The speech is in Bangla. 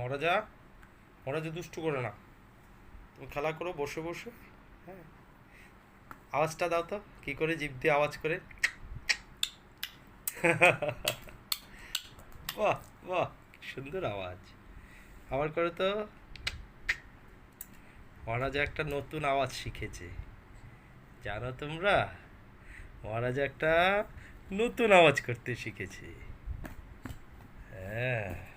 মহারাজা, মহারাজা দুষ্টু করে না, তুমি খেলা করো বসে বসে। হ্যাঁ, আওয়াজটা দাও তো, কি করে জিভ দিয়ে আওয়াজ করে। বাহ বাহ, কি সুন্দর আওয়াজ। আবার করে তো। মহারাজা একটা নতুন আওয়াজ শিখেছে, জানো তোমরা? মহারাজা একটা নতুন আওয়াজ করতে শিখেছে। হ্যাঁ।